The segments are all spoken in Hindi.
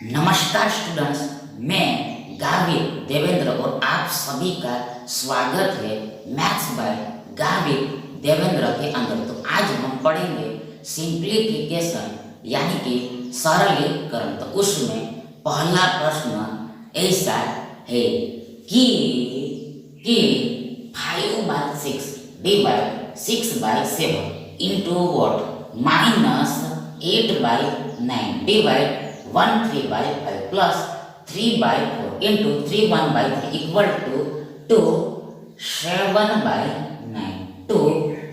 नमस्कार स्टूडेंट्स, मैं गावित देवेंद्र और आप सभी का स्वागत है मैथ्स बाय गावित देवेंद्र के अंदर। तो आज हम पढ़ेंगे सिंप्लीफिकेशन यानी कि सरलीकरण। तो उसमें पहला प्रश्न ऐसा है कि 5/6 divide 6/7 into what minus 8/9 divide 1/3/5 plus 3/4 into 3/1/3 equal to 7/9 to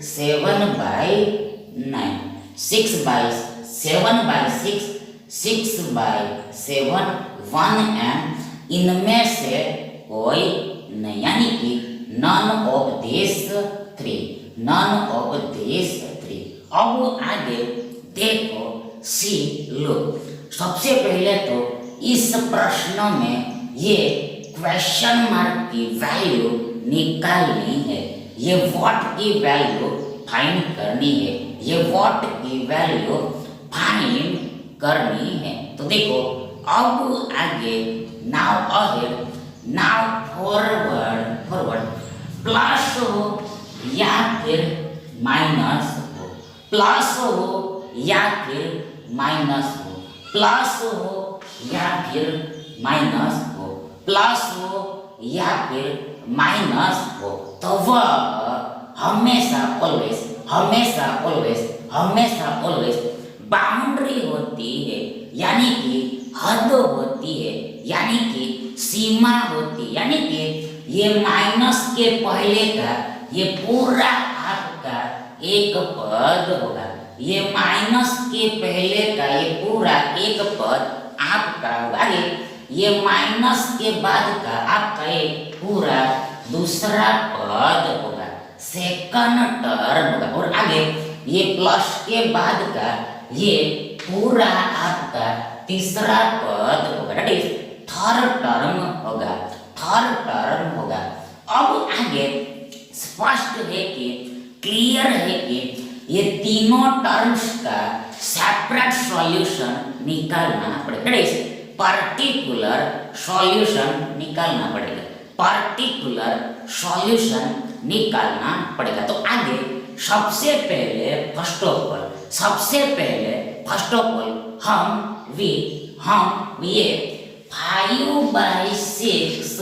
7/9 6/7/6 6/7 1 and इनमें से कोई नहीं, यानी कि none of these three। अब आगे देखो, सी लुक। सबसे पहले तो इस प्रश्न में ये क्वेश्चन मार्क की वैल्यू निकालनी है, ये व्हाट की वैल्यू फाइंड करनी है, ये व्हाट की वैल्यू फाइंड करनी है। तो देखो अब आगे now ahead, now forward plus हो या फिर माइनस हो, प्लस हो या फिर माइनस हो, प्लस हो या फिर माइनस हो, प्लस हो या फिर माइनस हो, तो वह हमेशा ऑलवेज बाउंड्री होती है, यानी कि हद होती है, यानी कि सीमा होती है, यानी कि ये माइनस के पहले का ये पूरा आपका एक पद होगा, ये माइनस के पहले का ये पूरा एक पद आपका होगा, ये माइनस के बाद का आपका एक पूरा दूसरा पद होगा, सेकंड टर्म होगा, और आगे ये प्लस के बाद का ये पूरा आपका तीसरा पद होगा, दैट इज थर्ड टर्म होगा। अब आगे स्पष्ट है कि क्लियर है कि ये तीनों टर्म्स का सेपरेट सॉल्यूशन निकालना पड़ेगा, पर्टिकुलर सॉल्यूशन निकालना पड़ेगा। तो आगे सबसे पहले फर्स्ट ऑफ ऑल हम ये 5/6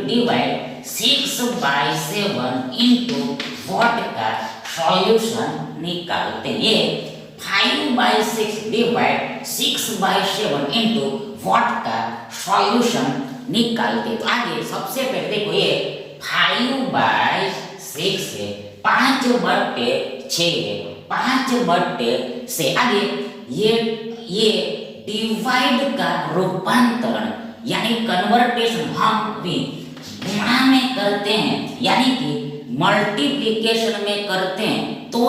डिवाइड 6/7 इंटू व्हाट का सॉल्यूशन निकालते हैं। 5/6 डिवाइड 6/7 इंटू व्हाट का सॉल्यूशन निकालते। तो आगे सबसे पहले देखो, ये 5/6 है, 5/6 है, 5/6 आगे ये डिवाइड का रूपांतरण यानी कन्वर्टेशन हम भी गुणा में करते हैं, यानी कि मल्टीप्लिकेशन में करते हैं, तो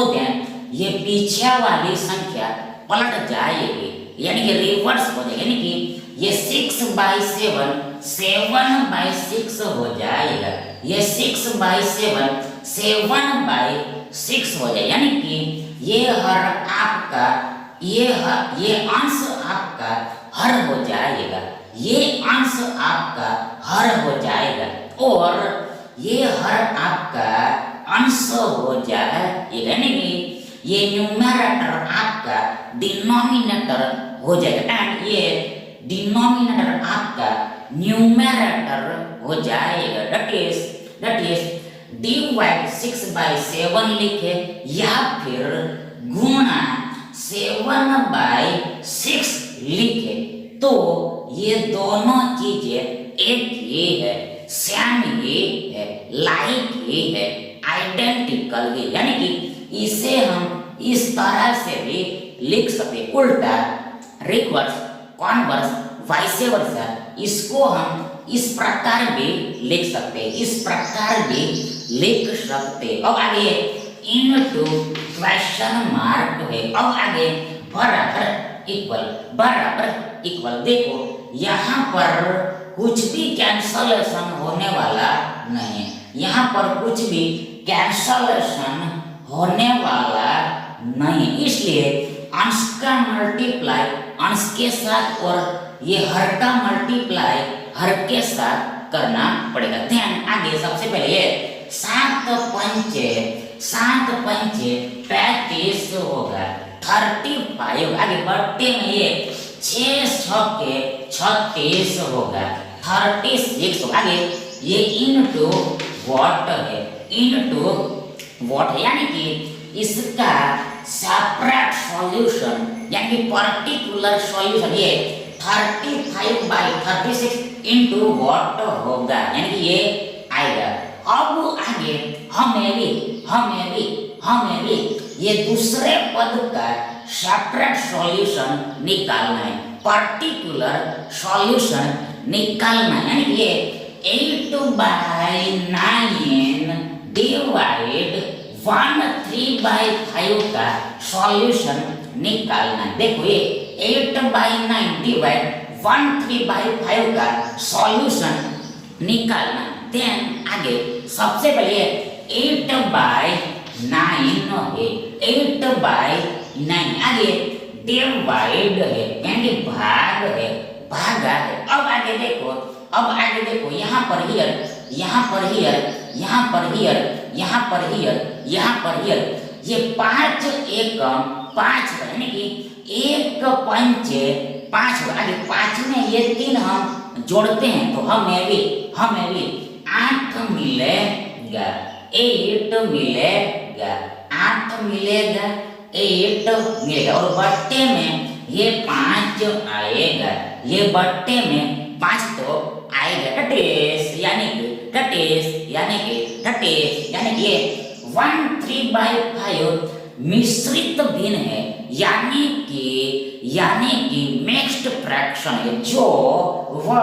देन ये पीछे वाली संख्या पलट जाएगी, यानी कि रिवर्स हो जाएगी, यानी कि ये 6/7 7/6 हो जाएगा, ये 6/7 7/6 हो जाएगा, यानी कि ये अंश आपका हर हो जाएगा, ये अंश आपका हर हो जाएगा, और ये हर आपका अंश हो जाएगा, यानी कि ये न्यूमरेटर आपका डिनोमिनेटर हो जाएगा, एंड ये डिनोमिनेटर आपका न्यूमरेटर हो जाएगा, दैट इज डिवाइड 6/7 लिखे या फिर गुणा 7/6 लिखे, तो ये दोनों चीजें एक ही है, सेम ही है, लाइक ही है, आइडेंटिकल ही, यानी कि इसे हम इस तरह से भी लिख सकते, उल्टा, रिवर्स, कॉन्वर्स, वाइस वर्सा, इसको हम इस प्रकार भी लिख सकते, अब आगे इनटू क्वेश्चन मार्क है, अब आगे बराबर इक्वल। देखो यहाँ पर कुछ भी कैंसलेशन होने वाला नहीं, यहाँ पर कुछ भी कैंसलेशन होने वाला नहीं, इसलिए अंश का मल्टीप्लाई अंश के साथ और ये हर का मल्टीप्लाई हर के साथ करना पड़ेगा। ध्यान आगे सबसे पहले ये 7 पंचे 35 होगा 35। आगे बट्टे में ये 6 छक्के 36 होगा 36। आगे ये इनटू वॉट है, इनटू वॉट यानी कि इसका सेपरेट सॉल्यूशन यानी कि पर्टिकुलर सॉल्यूशन ये 35/36 इनटू वॉट होगा यानी कि ये आएगा। अब आगे हमें भी ये दूसरे पद का सेपरेट सॉल्यूशन निकालना है, पर्टिकुलर सॉल्यूशन निकालना है यानी कि ये 8/9 डिवाइड 1/3/5 का सॉल्यूशन निकालना है। देखो ये 8/9 डिवाइड 1/3/5 का सॉल्यूशन निकालना। देन आगे सबसे पहले 8/9 है, 8/9 आगे डिवाइड है यानी भाग है, भागा है। अब आगे देखो यहाँ पर हियर ये 5 एकम 5 यानी कि 1 पंचे 5 आगे 5 में ये 3 हम जोड़ते हैं तो हमें भी 8 मिलेगा, 8 मिलेगा, 8 मिलेगा, 8 मिलेगा और बट्टे में ये 5 आएगा, ये बट्टे में 5 तो आएगा। टटेस यानी कि ये 1/3/5 मिश्रित भिन्न है यानी कि मिक्स्ड फ्रैक्शन है जो वह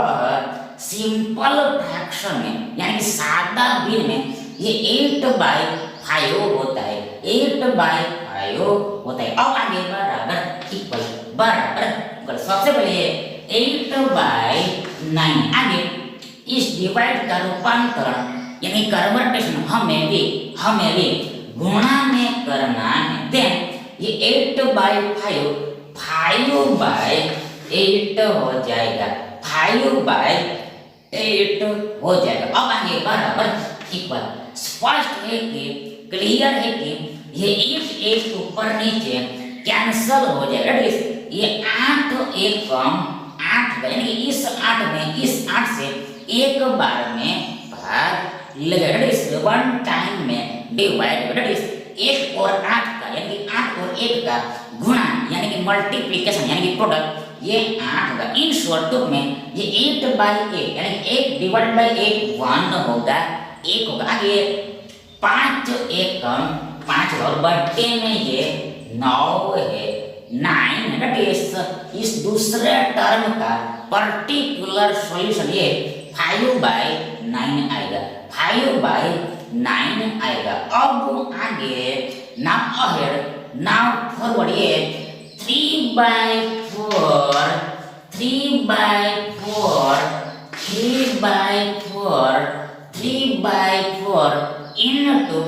सिंपल फ्रैक्शन में यानी कि सादा भिन्न में ये 8/5 होता है, 8/5 होता है। अब आगे बराबर सबसे पहले ये 8/9 आगे इस डिवाइड का रूपांतरण यानी कन्वर्टेशन हमें भी गुणा में करना है। देन ये 8/5 5/8 हो जाएगा, 5/8 हो जाएगा। अब आगे बराबर इक्वल स्पष्ट है कि क्लियर है कि ये 1 ऊपर नीचे कैंसल हो जाएगा। ये 8 एकम 8 यानी इस 8 से एक बार में भाग लगेगा, 1 टाइम में डिवाइड 1 और 8 का यानी कि 8 और 1 का गुणा यानी कि मल्टीप्लिकेशन यानी कि प्रोडक्ट ये 8 का। इन शॉर्ट में ये 8/8 यानी कि 1 डिवाइड बाय 8 1 होगा, 1 होगा। आगे 5 एकम 5 और बट्टे में ये 9 है, 9 इस दूसरे टर्म का पर्टिकुलर सॉल्यूशन ये 5/9 आएगा, 5/9 आएगा। अब आगे नाउ अहेड नाउ फॉरवर्ड ये 3/4 इनटू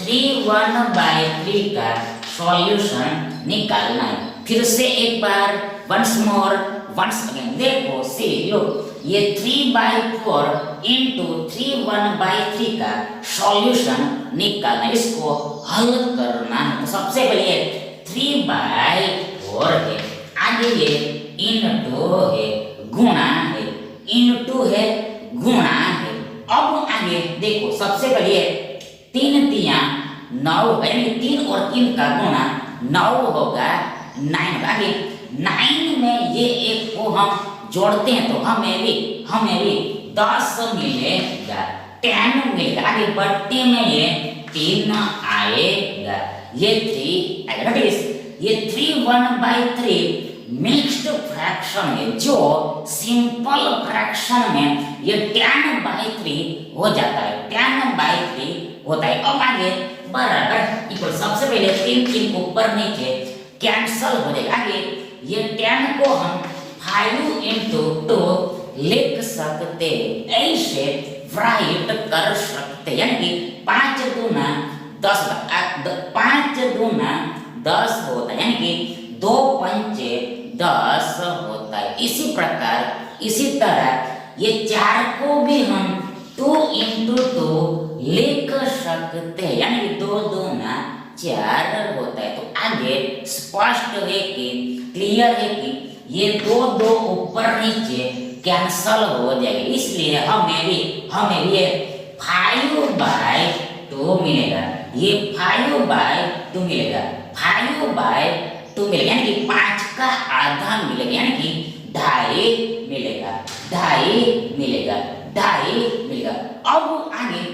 3/1/3 का सॉल्यूशन निकालना है। फिर से एक बार वंस अगेन देखो सी लो ये 3/4 इनटू 3/1/3 का सॉल्यूशन निकालना, इसको हल करना है। तो सबसे पहले 3/4 है, आगे ये इनटू है गुणा है, इनटू है गुणा है। अब आगे देखो सबसे पहले 3 तिया 9 यानी 3 और 3 का गुणा 9 होगा, 9 आगे 9 में ये एक को हम जोड़ते हैं तो हमें भी 10 मिलेगा, 10 मिलेगा। आगे बट्टे में ये 3 आएगा, ये 3 आएगा। ये 3/1/3 मिक्स्ड फ्रैक्शन है जो सिंपल फ्रैक्शन में ये 10/3 हो जाता है, 10/3 होता है। अब आगे बराबर इक्वल सबसे पहले 3 ऊपर नीचे कैंसल हो जाएगा। आगे ये 10 को हम 5 into 2 लिख सकते, ऐसे राइट कर सकते यानी कि 5 दूना 10 5 दूना 10 होता है यानी कि दो पंचे 10 होता है। इसी तरह ये 4 को भी हम 2 into 2 लिख सकते हैं, यानी 2 दूना 4 होता है। तो आगे स्पष्ट है कि क्लियर है कि ये दो ऊपर नीचे कैंसल हो जाएगा, इसलिए हमें भी ये 5/2 मिलेगा। ये 5/2 मिलेगा, 5/2 मिलेगा, यानी कि 5 का आधा मिलेगा, यानी कि 2.5 मिलेगा, 2.5 मिलेगा। अब आगे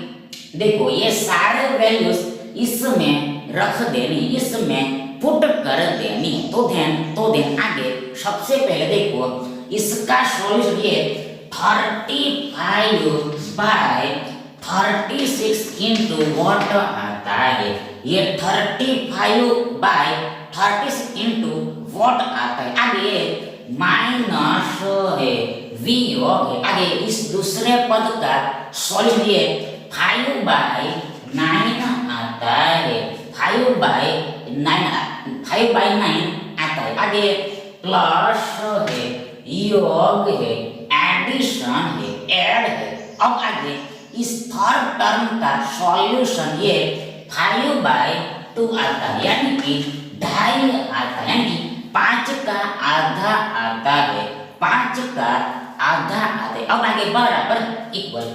देखो, ये सारे वैल्यूज इसमें रख देनी, इसमें पुट कर देनी। तो ध्यान आगे सबसे पहले देखो इसका सॉल्यूशन ये 35/36 into व्हाट आता है। ये 35/36 into व्हाट आता है। आगे माइनस है वियोग है। आगे इस दूसरे पद का सॉल्यूशन ये 5/9 आता है, 5/9 आता है। आगे प्लस है, योग है, एडिशन है, ऐड है। अब आगे इस थर्ड टर्म का सॉल्यूशन ये 5/2 आता है, यानी कि 2.5 आता है, यानी कि 5 का आधा आता है, 5 का आधा आता है। अब आगे बराबर इक्वल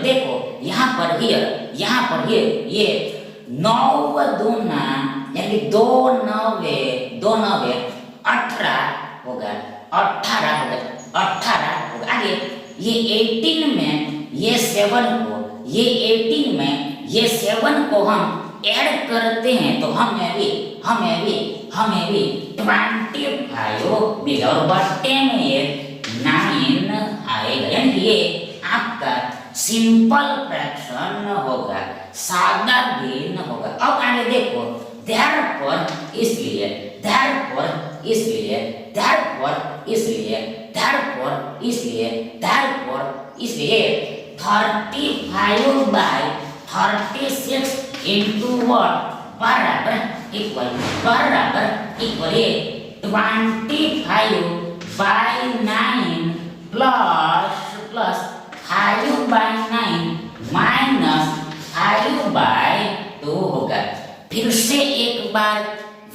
देखो यहाँ पर ये 9 दूना यानी 2 9 18 होगा। आगे ये 18 में ये 7 को हम ऐड करते हैं तो हमें भी 25 मिलेगा और बट्टे में ये 9 आएगा, यानी कि ये आपका सिंपल फ्रैक्शन होगा, सादा भिन्न होगा। अब आगे देखो therefore इसलिए 35/36 into what बराबर इक्वल 25/9 प्लस 5/9 माइनस 5/2 होगा। फिर से एक बार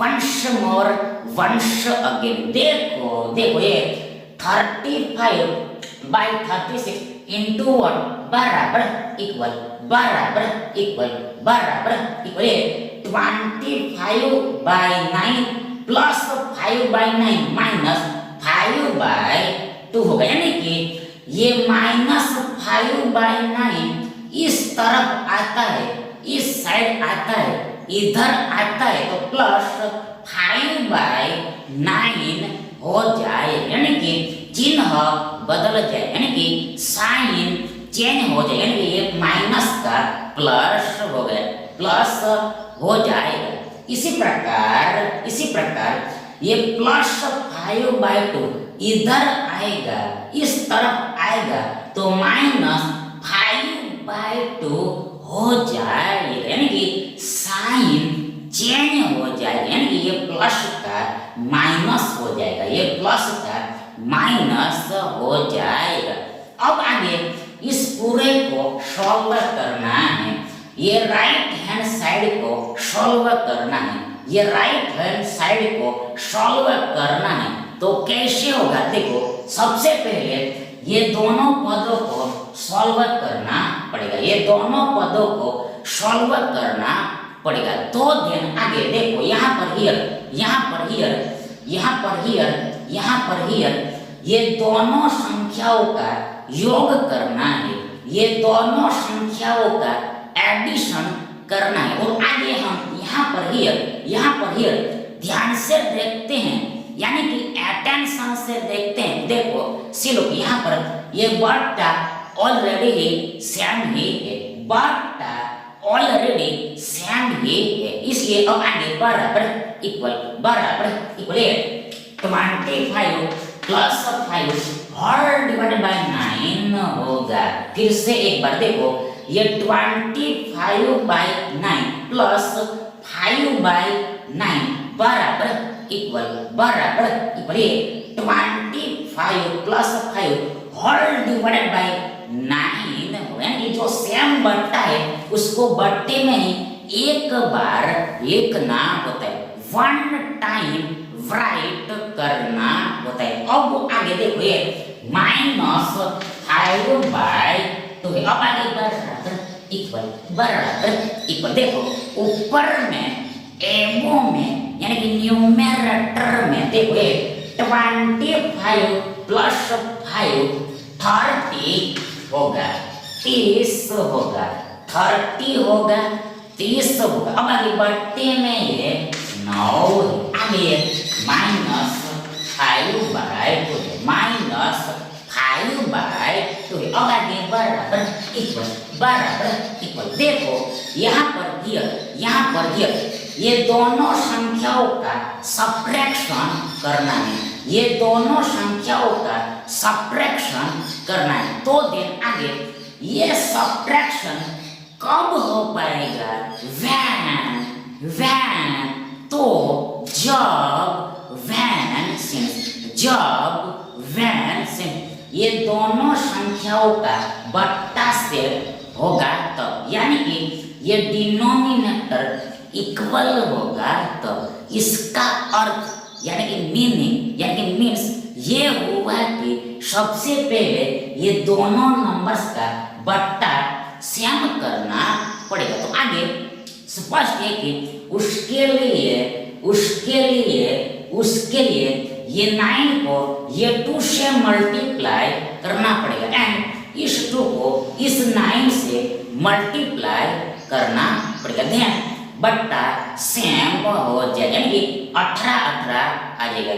वंश अगेन देखो ये 35/36 into what बराबर इक्वल 25/9 प्लस 5/9 माइनस 5/2 होगा, यानी कि ये माइनस 5/9 इस तरफ आता है, इस साइड आता है, इधर आता है तो प्लस 5/9 हो जाए, यानी कि चिन्ह बदल जाए, यानी कि साइन चेंज हो जाए, यानी कि ये माइनस का प्लस हो जाएगा। इसी प्रकार ये प्लस 5/2 इधर आएगा, इस तरफ आएगा तो माइनस 5/2 हो जाएगा, यानी कि साइन चेंज हो जाएगा, यानी कि ये प्लस का माइनस हो जाएगा, हो जाएगा। अब आगे इस पूरे को सॉल्व करना है, ये राइट हैंड साइड को सॉल्व करना है। तो कैसे होगा देखो, सबसे पहले ये दोनों पदों को सॉल्व करना पड़ेगा। तो दिन आगे देखो यहाँ पर हियर ये दोनों संख्याओं का योग करना है, ये दोनों संख्याओं का एडिशन करना है। और आगे हम यहाँ पर हियर ध्यान से देखते हैं, यानी कि अटेंशन से देखते हैं। देखो सिलो यहाँ पर ये बट्टा ऑलरेडी सेम ही है, इसलिए अब आगे बराबर इक्वल 25 प्लस 5 और डिवाइडेड बाय 9 होगा। फिर से एक बार देखो ये 25/9 प्लस 5/2 9 बराबर ये 25 प्लस 5 होल डिवाइडेड बाय 9 यानी जो सेम बट्टा है उसको बट्टे में ही एक बार लिखना होता है, वन टाइम राइट करना होता है। अब आगे देखो ये -5/2 है। अब आगे बराबर देखो ऊपर में एबो में यानी कि न्यूमरेटर में देखो ये 25 प्लस 5 30 होगा, 30 होगा, 30 होगा, 30 होगा। अब आगे बट्टे में ये 9 है, आगे -5/2 अब आगे बराबर इक्वल देखो यहाँ पर हियर ये दोनों संख्याओं का सब्ट्रैक्शन करना है, ये दोनों संख्याओं का सब्ट्रैक्शन करना है। तो देन आगे ये सब्ट्रैक्शन कब हो पाएगा? व्हेन तो जब व्हेन सिंस ये दोनों संख्याओं का बट्टा से होगा तब, यानी कि ये डिनोमिनेटर इक्वल होगा तब। इसका अर्थ यानी कि मीन्स ये हुआ कि सबसे पहले ये दोनों नंबर्स का बट्टा सेम करना पड़ेगा। तो आगे स्पष्ट है कि उसके लिए ये 9 को ये 2 से मल्टीप्लाई करना पड़ेगा एंड इस 2 को इस 9 से मल्टीप्लाई करना पड़ेगा। ध्यान बट्टा सेम हो जाएगा, यानी कि 18 आ जाएगा,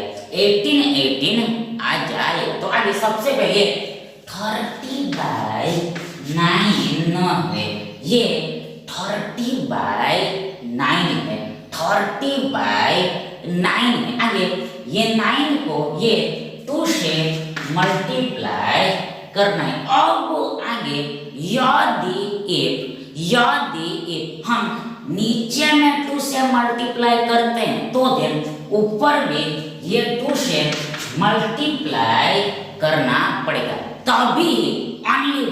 18 आ जाएगा। तो आगे सबसे पहले 30/9 है, ये 30/9 है, 30/9 है। आगे ये 9 को ये 2 से मल्टीप्लाई करना है। अब आगे यदि हम नीचे में 2 से मल्टीप्लाई करते हैं तो देन ऊपर भी ये 2 से मल्टीप्लाई करना पड़ेगा, तभी ओनली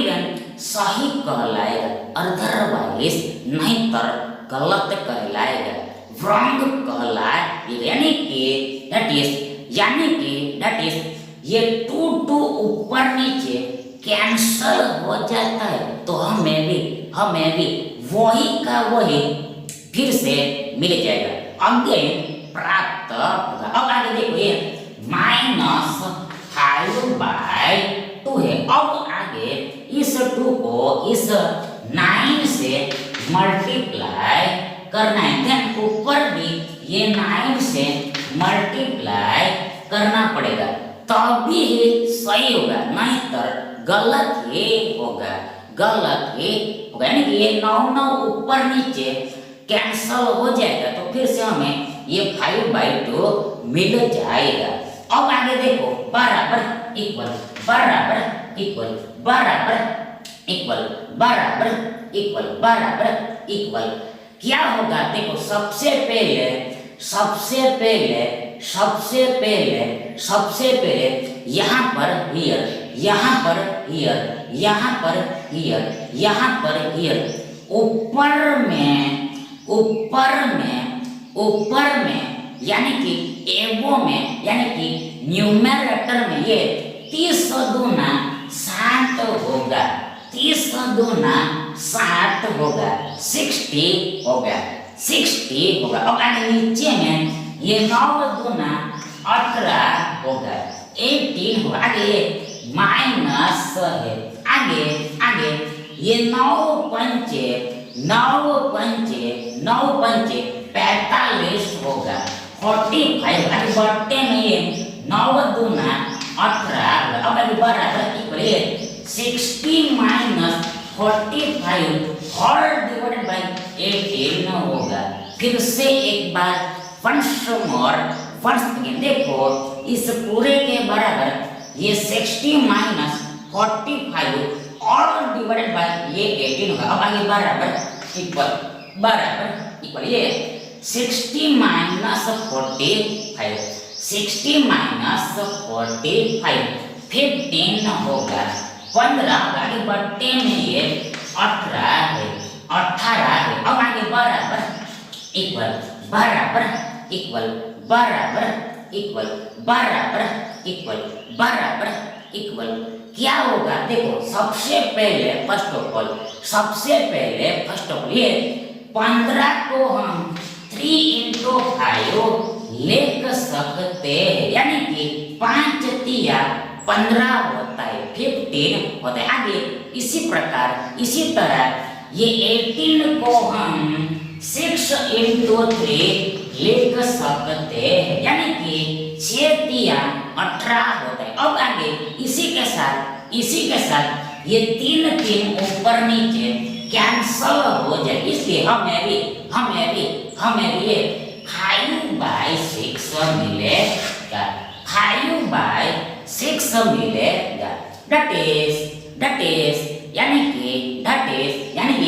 व्हेन सही कहलाएगा, अदरवाइज नहीं तर गलत कहलाएगा, रॉन्ग कहलाएगा। यानी कि दैट इज ये 2 ऊपर नीचे कैंसल हो जाता है, तो हमें भी वही का वही फिर से मिल जाएगा, अगेन प्राप्त होगा। अब आगे देखो ये -5/2 है। अब आगे इस 2 को इस 9 से मल्टीप्लाई करना है, देन ऊपर भी ये 9 से मल्टीप्लाई करना पड़ेगा, तभी सही होगा, नहीं तो गलत ही होगा। यानी कि ये 9 ऊपर नीचे कैंसल हो जाएगा, तो फिर से हमें ये 5/2 मिल जाएगा। अब आगे देखो बराबर इक्वल क्या होगा? देखो सबसे पहले यहाँ पर हियर ऊपर में यानी कि एबो में यानी कि न्यूमरेटर में ये 30 दूना 60 होगा, 30 दूना 60 होगा, 60 होगा। अब आगे नीचे में ये 9 दूना 18 होगा, 18 होगा। आगे ये माइनस है, आगे ये 9 पंचे 45 होगा, 45। आगे बट्टे में ये 9 दूना 18। अब आगे बराबर इक्वल 60 - 45 होल डिवाइडेड बाय 18 होगा। फिर से एक बार वंस अगेन देखो इस पूरे के बराबर ये 60 - 45 ऑल डिवाइडेड बाय ये 18 होगा। अब आगे बराबर इक्वल इक्वल ये 60 माइनस 45, 60 माइनस 45 15 होगा, 15 आगे बट्टे में ये 18 है, 18 है। अब आगे बराबर इक्वल बराबर इक्वल बराबर इक्वल बराबर इक्वल बराबर इक्वल क्या होगा देखो, सबसे पहले फर्स्ट ऑफ ऑल ये 15 को हम 3 into 5 लिख सकते हैं, यानी कि 5 तिया 15 होता है, 15 होता है। आगे इसी प्रकार इसी तरह ये 18 को हम 6 into 3 लिख सकते हैं, यानी कि 6 तिया 18 होता है। अब आगे इसी के साथ ये 3 ऊपर नीचे कैंसल हो जाए, इसलिए हमें भी ये 5/6 मिलेगा, 5/6 मिलेगा। that is यानी कि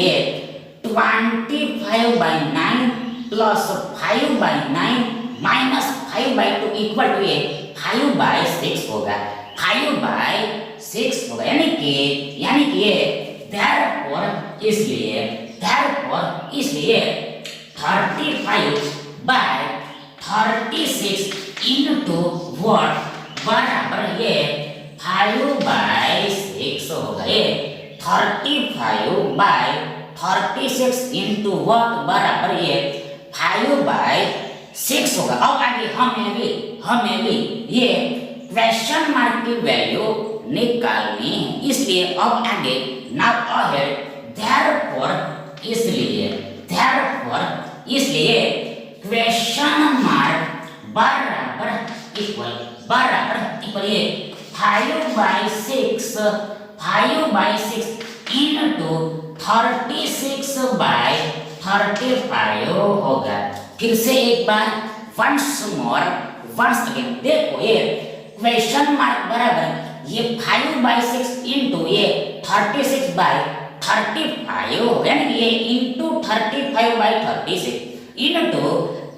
ये 25/9 प्लस 5/9 माइनस 5/2 इक्वल टू ये 5/6 होगा, 5/6 होगा, यानी कि ये therefore इसलिए 35/36 into what बराबर ये 5/6 होगा। ये 35/36 into what बराबर ये 5/6 होगा। अब आगे हमें भी ये क्वेश्चन मार्क की वैल्यू निकालनी है, इसलिए अब आगे नाउ अहेड therefore इसलिए क्वेश्चन मार्क बराबर इक्वल ये 5/6 into 36/35 होगा। फिर से एक बार once again देखो, ये क्वेश्चन मार्क बराबर ये 5/6 into ये 36/35 यानी कि ये into 35/36 into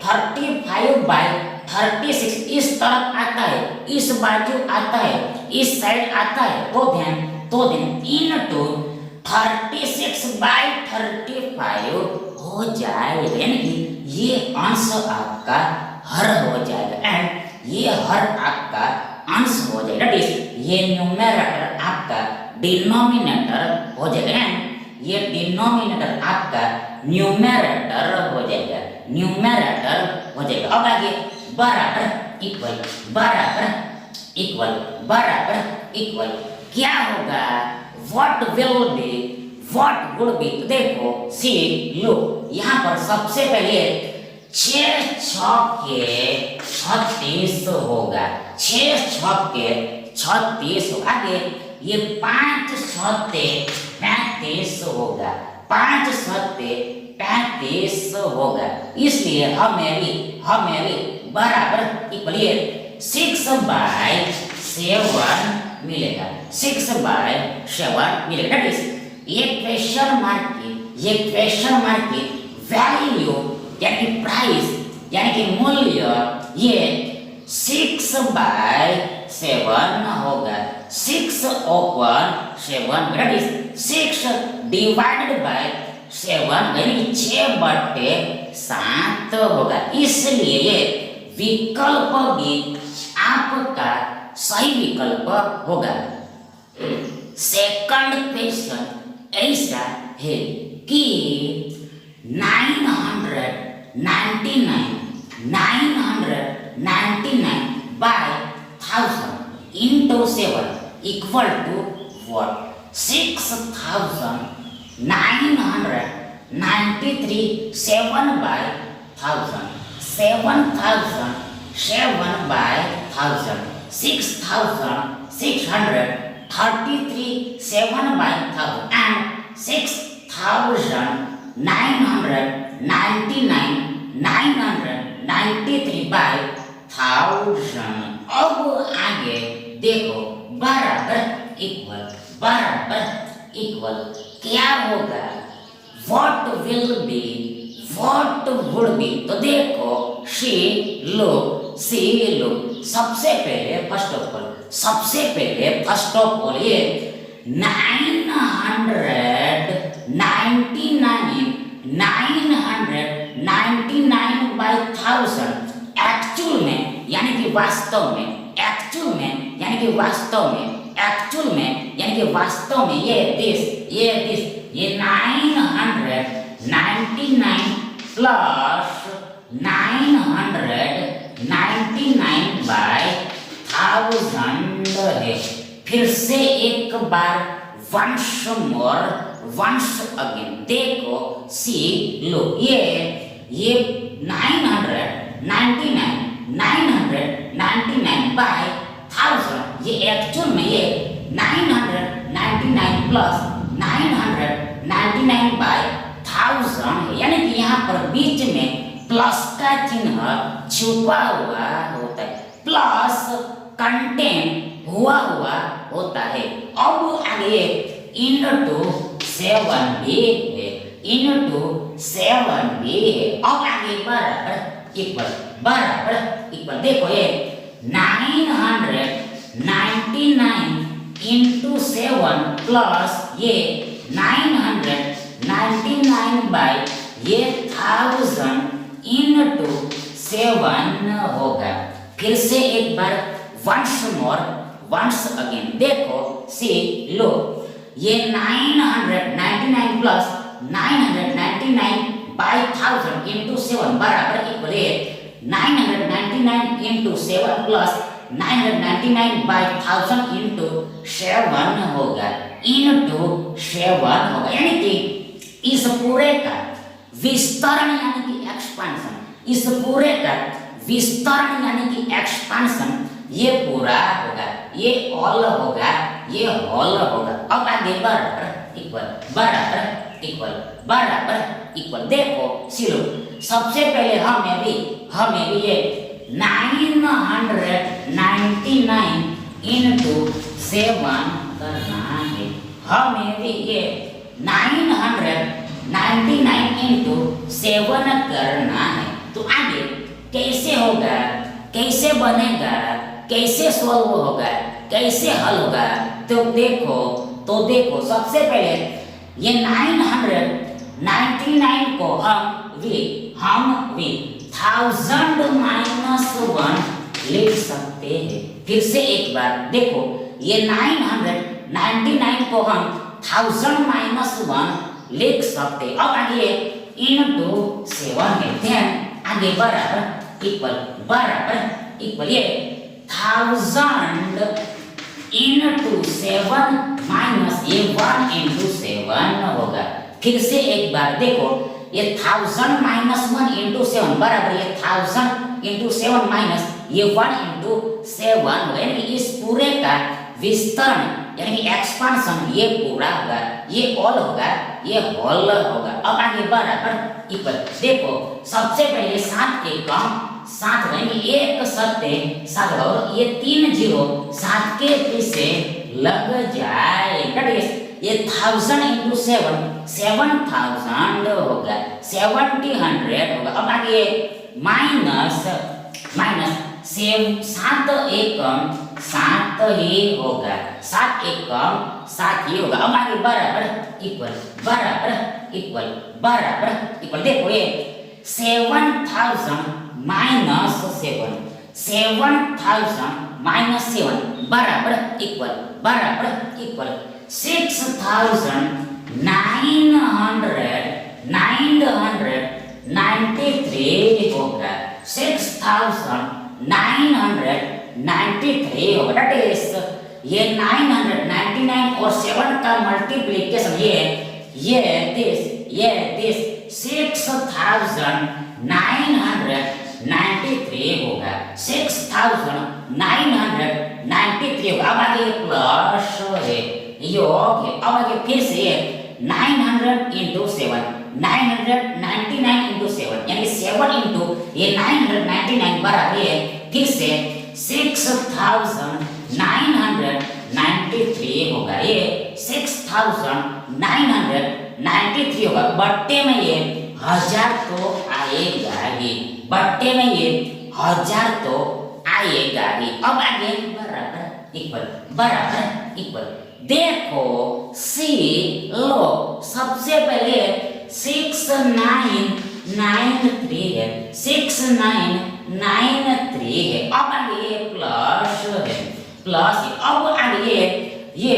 35/36 इस तरफ आता है, इस बाजू आता है, इस साइड आता है, तो ध्यान into 36/35 हो जाएगा, यानी कि ये अंश आपका हर हो जाएगा एंड ये हर आपका अंश हो जाएगा। दैट इज ये न्यूमरेटर आपका डिनोमिनेटर हो जाएगा एंड ये डिनोमिनेटर आपका न्यूमरेटर हो जाएगा, अब आगे बराबर इक्वल क्या होगा, what would be देखो सी लो यहाँ पर सबसे पहले 6 छक्के 36 होगा, 6 छक्के 36 होगा। आगे ये 5 सत्ते 35 होगा, 5 सत्ते 35 होगा, इसलिए हमें भी बराबर इक्वल 6/7 मिलेगा, 6/7 मिलेगा। ये क्वेश्चन मार्क की वैल्यू यानी कि प्राइस यानी कि मूल्य ये 6/7 होगा, 6/7 दैट इज 6 डिवाइडेड बाय 7 यानी 6/7 होगा। इसलिए ये विकल्प भी आपका सही विकल्प होगा। सेकंड क्वेश्चन ऐसा है कि 999/1000 into 7 equal to what? 6,993 7/1000, 7,000 7/1000, 6,633 7/1000 and 6,993/1000। अब आगे देखो बराबर इक्वल क्या होगा, what व्हाट वुड बी, तो देखो शी लुक सबसे पहले फर्स्ट ऑफ ऑल ये 999/1000 एक्चुअल में यानी कि वास्तव में ये 999 प्लस 999/1000 है। फिर से एक बार वंस अगेन देखो सी लो ये 999/1000 ये एक्चुअल में ये 999 प्लस 999/1000 है, यानी कि यहाँ पर बीच में प्लस का चिन्ह छुपा हुआ होता है, प्लस कंटेन हुआ होता है। अब आगे इनटू 7b है, अब आगे बराबर इक्वल देखो ये 999 इंटू 7 प्लस ये 999/1000 इंटू 7 होगा। फिर से एक बार वंस अगेन देखो सी लो ये 999 प्लस 999/1000 इंटू 7 बराबर इक्वल 999 इंटू 7 प्लस 999/1000 इंटू 7 होगा, यानी कि इस पूरे का विस्तारण यानी कि एक्सपांशन, यानी कि एक्सपांशन ये पूरा होगा, ये ऑल होगा। अब आगे बराबर इक्वल देखो सिलो सबसे पहले हमें भी ये 999 इंटू 7 करना है, हमें भी ये 999 इंटू 7 करना है। तो आगे कैसे होगा, कैसे बनेगा, कैसे सॉल्व होगा, कैसे हल होगा, तो देखो सबसे पहले ये 999 को हम 1000 माइनस 1 लिख सकते हैं। फिर से एक बार देखो ये 999 को हम 1000 माइनस 1 लिख सकते। अब आगे इनटू 7 है, ध्यान आगे बराबर इक्वल ये 1000 इंटू 7 माइनस ये 1 इंटू 7 होगा। फिर से एक बार देखो ये 1000 माइनस 1 इंटू 7 बराबर ये 1000 इंटू 7 माइनस ये 1 इंटू 7 होगा, यानी इस पूरे का विस्तारण यानी एक्सपांशन ये पूरा होगा, ये ऑल होगा, ये होल होगा। अब आगे बराबर इक्वल देखो सबसे पहले 7 के कम 7 रहेंगे, एक 7 और ये 3 0 7 के पीछे लग जाए, ये 1000 इंटू 7 7000 होगा, 700 होगा। अब आगे माइनस 7 एकम 7 ही होगा, 7 एकम 7 ही होगा। अब आगे बराबर इक्वल देखो ये 7000 माइनस 7 बराबर इक्वल 6993 होगा, 6993 होगा। दैट इज ये 999 और 7 का मल्टीप्लिकेशन ये दिस 6993 होगा, 6993 होगा। अब आगे प्लस है, योग है। अब आगे फिर से 900 इंटू 7 999 इंटू 7 यानी 7 इंटू ये 999 बराबर है फिर से 6993 होगा, ये 6993 होगा। बट्टे में ये हजार तो आएगा ही, बट्टे में ये हजार तो आएगा ही। अब आगे बराबर इक्वल, बराबर इक्वल। देखो सी लो, सबसे पहले 6993 है, 6993 है। अब आगे प्लस है, प्लस है। अब आगे ये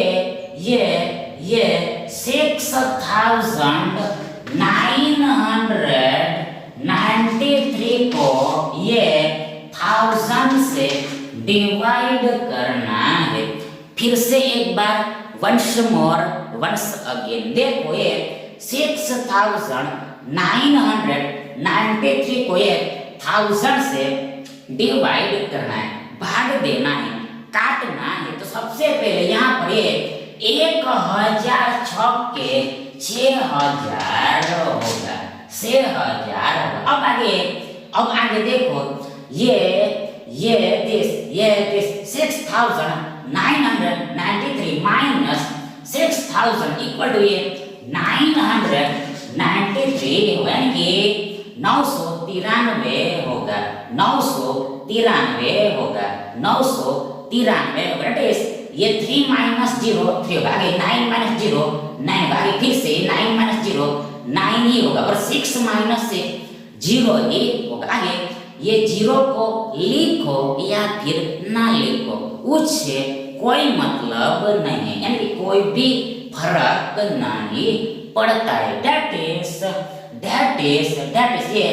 6993 को ये 1000 से डिवाइड करना है। फिर से एक बार वंस मोर, वंस अगेन। देखो ये 6993 को ये 1000 से डिवाइड करना है, भाग देना है, काटना है। तो सबसे पहले यहाँ पर ये 1000 छक्के 6000 होगा, 6000। अब आगे देखो ये 6993 माइनस 6000 इक्वल टू ये 993 यानी कि 993 होगा, 993 होगा, 993 होगा। ये 3 माइनस 0 3 होगा, आगे 9 माइनस 0 9 होगा, आगे फिर से 9 माइनस 0 9 ही होगा, और 6 माइनस से 0 ही होगा। आगे ये 0 को लिखो या फिर ना लिखो, उससे कोई मतलब नहीं है, यानी कि कोई भी फर्क नहीं पड़ता है। दैट इज ये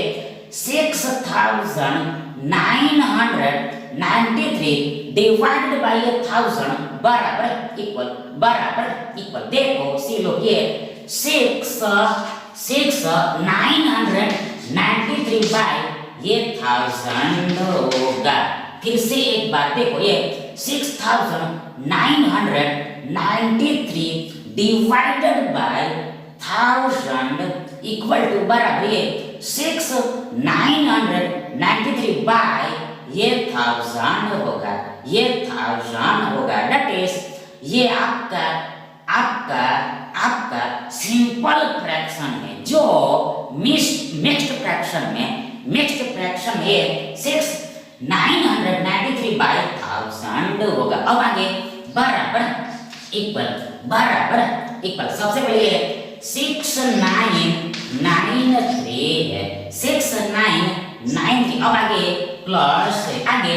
6993 डिवाइडेड बाय 1000 बराबर इक्वल। देखो सी लो, ये 6993 बाय ये 1000 होगा। फिर से एक बार देखो, ये 6993 डिवाइडेड बाय 1000 इक्वल टू बराबर ये 6993 बाय ये 1000 होगा, ये 1000 होगा। दैट इज ये आपका सिंपल फ्रैक्शन है, जो मिक्स्ड फ्रैक्शन है 6993 बाय 1000 होगा। अब आगे बराबर इक्वल। सबसे पहले 6993 है, 6993। अब आगे प्लस है, आगे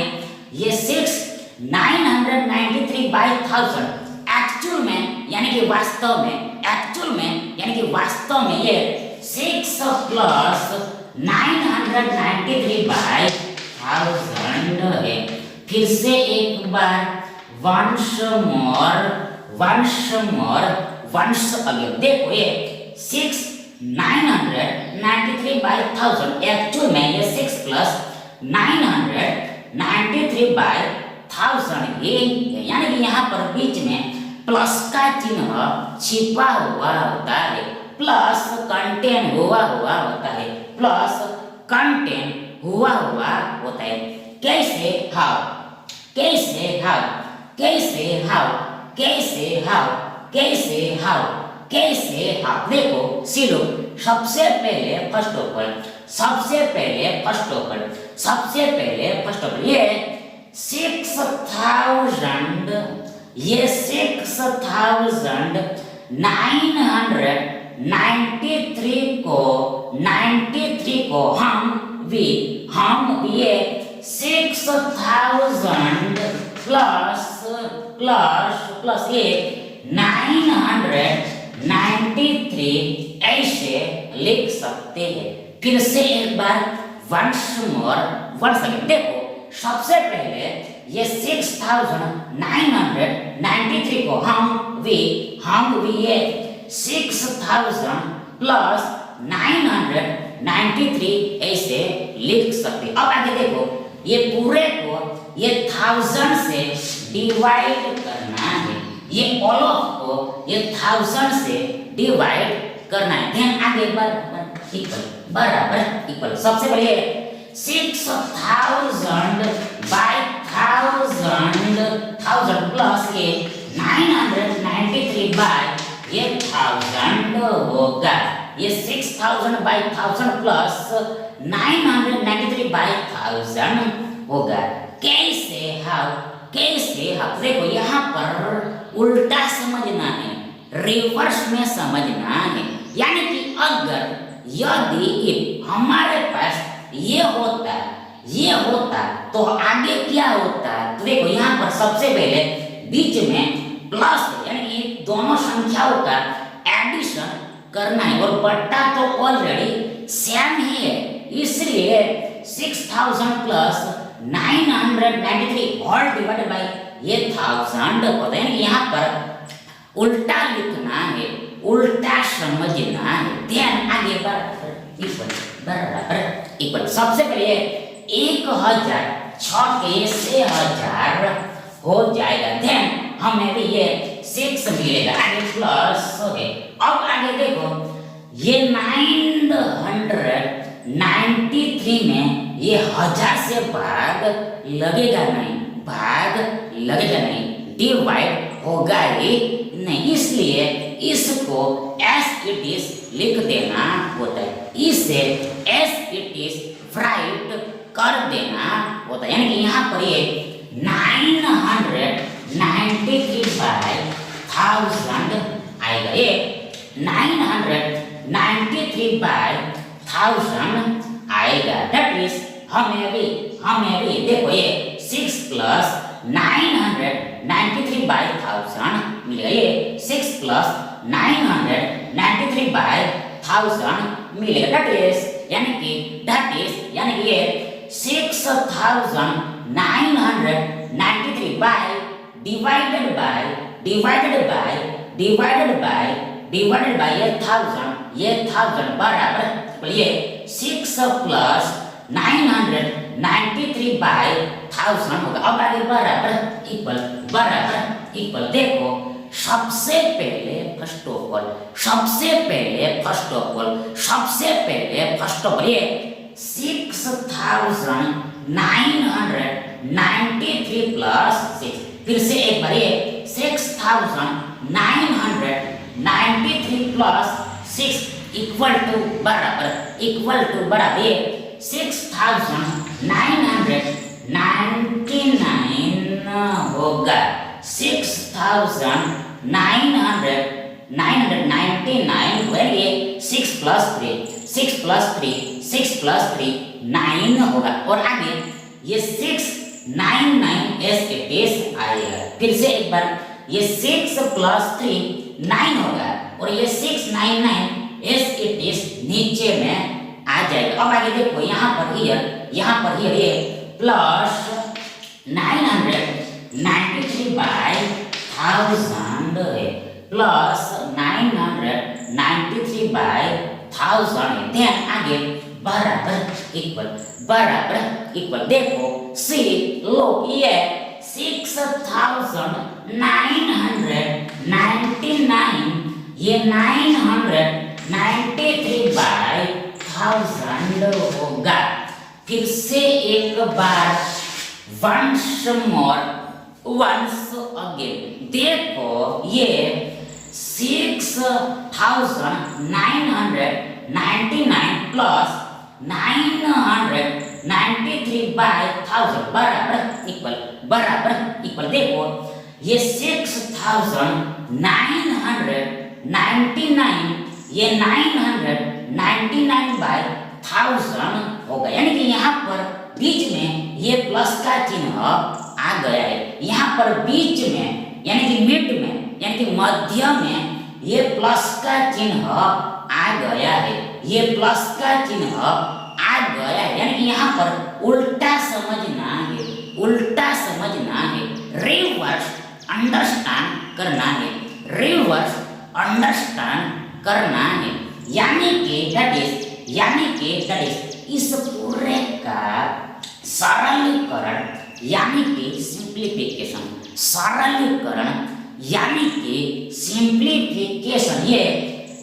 ये 6993 बाय 1000 एक्चुअल में यानी कि वास्तव में ये 6 प्लस 993 बाय 1000 है। फिर से एक बार वंस अगेन। देखो ये 6993 बाय 1000 एक्चुअल में ये 6 प्लस 993 बाय 1000 ये, यानी कि यहाँ पर बीच में प्लस का चिन्ह छिपा हुआ होता है, प्लस कंटेन हुआ होता है, प्लस कंटेन हुआ होता है। कैसे हाउ देखो सिलो, सबसे पहले फर्स्ट ऑफ ऑल ये 6993 को हम भी ये 6000 प्लस ये 993 ऐसे लिख सकते हैं। फिर से एक बार वंस अगेन। देखो सबसे पहले ये 6993 को हम भी ये 6000 प्लस 993 ऐसे लिख सकते। अब आगे देखो ये पूरे को ये 1000 से डिवाइड करना है, ये ऑल ऑफ को ये 1000 से डिवाइड करना है। ध्यान आगे बराबर इक्वल। सबसे पहले 6000 बाय 1000 प्लस ये 993 बाय ये 1000 होगा। ये 6000/1000 प्लस 993/1000 होगा। कैसे हाउ देखो यहाँ पर उल्टा समझना है, रिवर्स में समझना है। यानी कि अगर यदि हमारे पास ये होता तो आगे क्या होता? तो देखो यहाँ पर सबसे पहले बीच में प्लस यानी कि दोनों संख्याओं का एडिशन करना है और बट्टा तो ऑलरेडी सेम ही है, इसलिए 6000 प्लस 993 ऑल डिवाइडेड बाय ये 1000 होता है। यहाँ पर उल्टा लिखना है, उल्टा समझना है। ध्यान आगे बराबर सबसे पहले 1000 6 से 1000 हो जाएगा। देन हमें भी ये 6 मिलेगा, आगे प्लस है। अब आगे देखो ये 993 में ये 1000 से भाग लगेगा नहीं, डिवाइड होगा ही नहीं, इसलिए इसको एस इट इज लिख देना होता है, इसे एस इट इज राइट कर देना होता है। यानी कि यहाँ पर ये 993/1000 आएगा, ये 993/1000 आएगा। दैट इज हमें भी देखो ये 6 प्लस 993/1000 मिलेगा, ये 6 प्लस 993/1000 मिलेगा। दैट इज यानी कि ये 6993 डिवाइडेड बाय ये 1000 बराबर ये 6 प्लस 993/1000 होगा। अब आगे बराबर इक्वल देखो सबसे पहले फर्स्ट ऑफ ऑल ये 6993 प्लस 6, फिर से एक बार ये 6993 प्लस 6 इक्वल टू बराबर ये 6999 होगा। 6999 where ये 6 प्लस 3 9 होगा और आगे ये 699 एस इट इज आएगा। फिर से एक बार ये 6 प्लस 3 9 होगा और ये 699 एस इट इज नीचे में आ जाएगा। अब आगे देखो यहाँ पर ये प्लस 993/1000 है, प्लस 993/1000 है। ध्यान आगे बराबर इक्वल देखो सी लो ये 6999 ये 993/1000 होगा। फिर से एक बार once again देखो ये 6999 प्लस 993/1000 बराबर इक्वल देखो ये 6999 ये 999/1000 होगा। यानी कि यहाँ पर बीच में ये प्लस का चिन्ह आ गया है, यहाँ पर बीच में यानी कि मिड में यानी कि मध्य में ये प्लस का चिन्ह आ गया है, ये प्लस का चिन्ह आ गया है। यानी कि यहाँ पर उल्टा समझना है, रिवर्स अंडरस्टैंड करना है। यानी कि दैट इज इस पूरे का सरलीकरण यानी कि सिंप्लीफिकेशन ये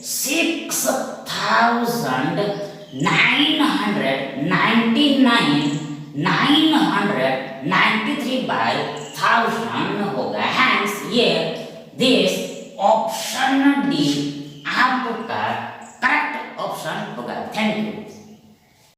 6993/1000 होगा। हैंस ये दिस ऑप्शन डी आपका करेक्ट ऑप्शन होगा। Thank you.